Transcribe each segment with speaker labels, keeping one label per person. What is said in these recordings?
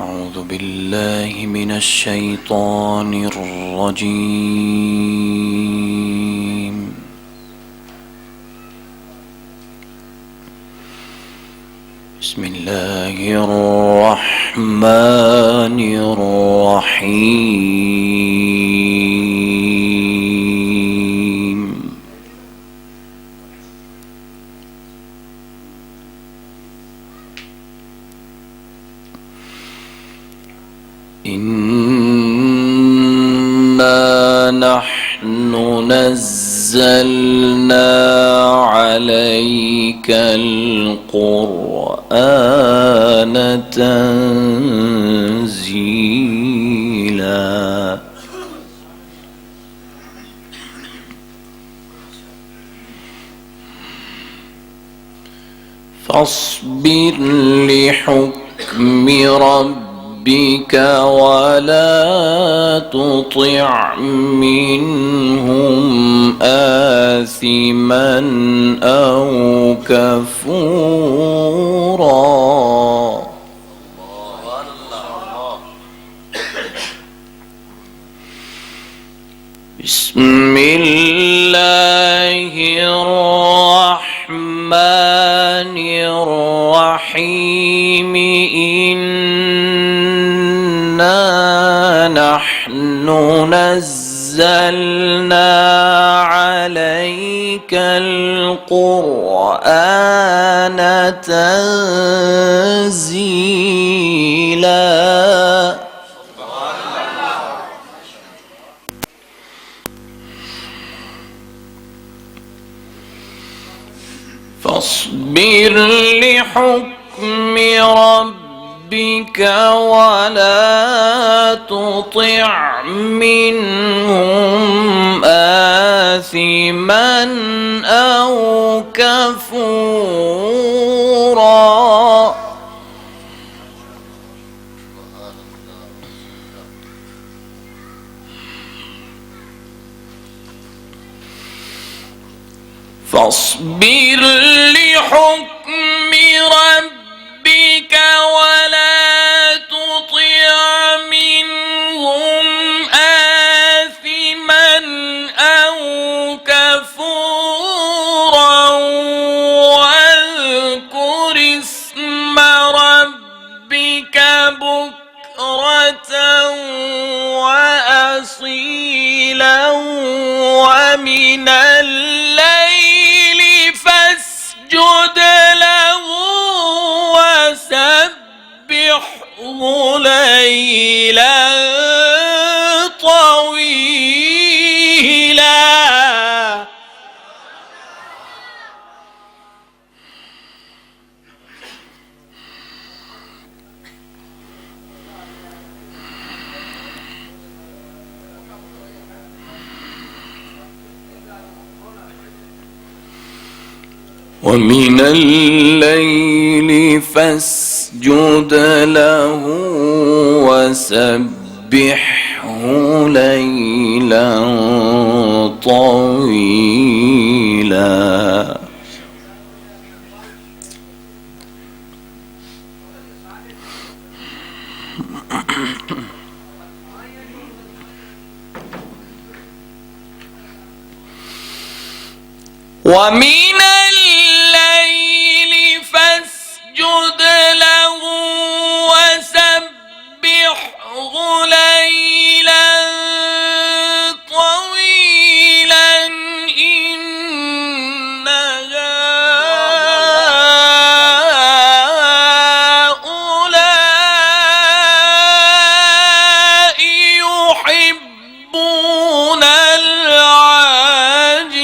Speaker 1: أعوذ بالله من الشيطان الرجيم. بسم الله الرحمن الرحيم. إنا نحن نزلنا عليك القرآن تنزيلا. فاصبر لحكم ربك ولا تطع منهم آثما أو كفورا. بسم الله الرحمن الرحيم. إنا نحن نزلنا عليك القرآن تنزيلا. فاصبر لحكم ربك ولا تطع منهم آثما أو كفورا. فاصبر لحكم ربك ولا تطع منهم آثما أو كفورا واذكر اسم ربك بكرة وأصيلا ومن الليل فاسجد له وسبحه ليلا طويلا. ومن الليل فاسجد له وسبحه ليلا طويلا. ومن الليل فاسجد له وسبحه ليلا طويلا. إن هؤلاء يحبون العاجلة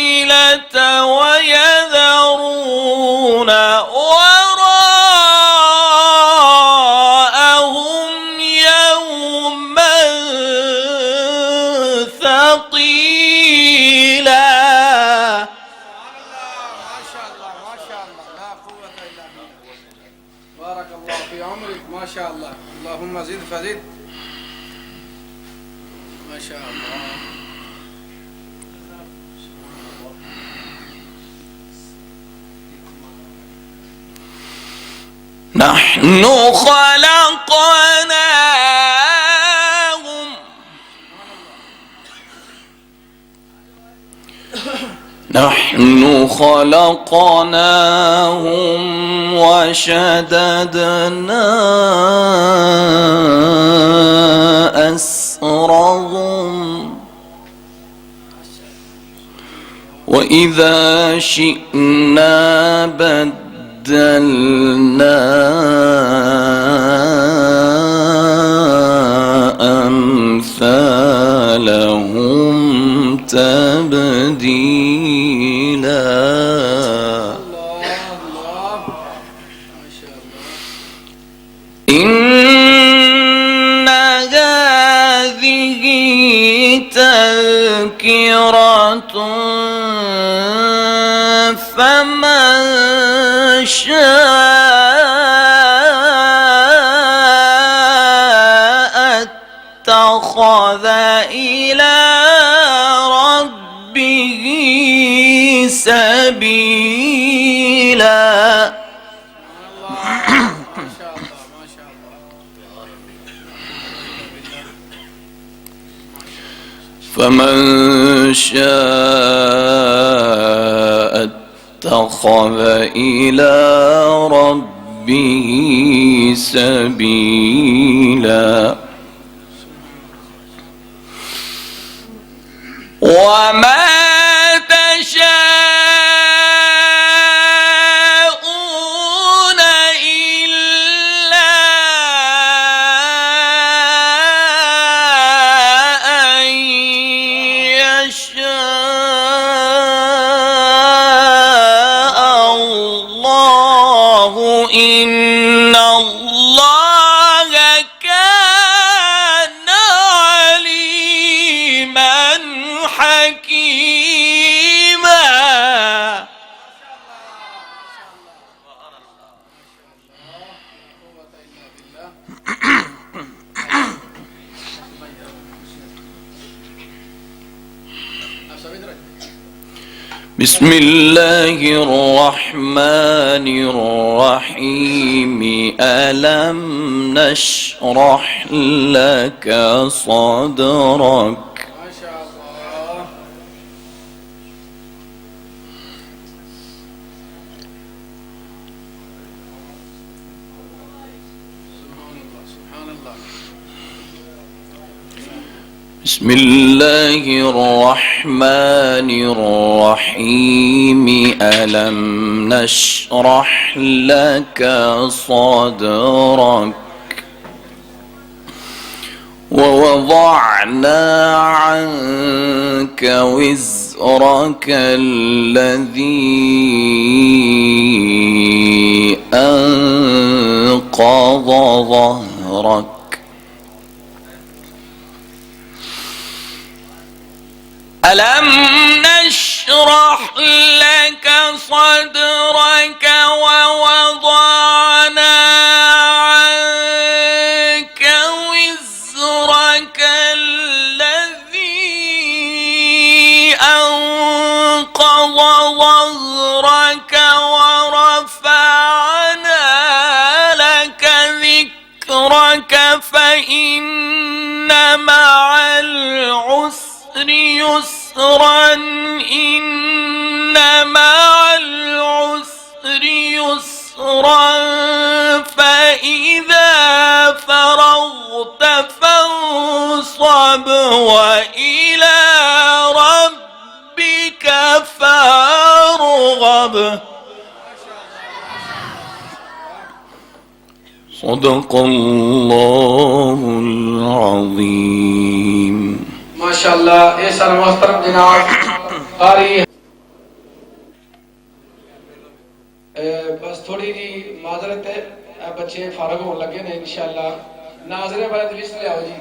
Speaker 1: ويذرون وراءهم يوما ثقيلا.
Speaker 2: ما شاء الله ما شاء الله لا قوة إلا بالله. بارك الله في عمرك ما شاء الله. اللهم زد فزد ما شاء الله.
Speaker 1: نحن خلقناهم وشددنا أسرهم وإذا شئنا بدلنا أمثالهم تبديلا. إن هذه تذكرة فمن شاء اتخذ إلى ربه سبيلا. فمن شاء اتخذ إلى ربه سبيلا. وما تشاءون إلا أن يشاء الله. إن الله كان عليما حكيما. بسم الله الرحمن الرحيم. ألم نشرح لك صدرك. بسم الله الرحمن الرحيم. ألم نشرح لك صدرك ووضعنا عنك وزرك الذي أنقض ظهرك. ألم نشرح لك صدرك ووضعنا عنك وزرك الذي أنقض ظهرك ورفعنا لك ذكرك فإن مع العسر يسرا. إن مع العسر يسرا فإذا فرغت فانصب وإلى ربك فارغب. صدق الله العظيم.
Speaker 2: माशाअल्लाह। ये सर मोहतरम जनाब कारी बस थोड़ी जी माजरत है, बच्चे फारग होने लगे ने इंशाअल्लाह। नाज़रीन वाले लिस्ट ले आओ जी।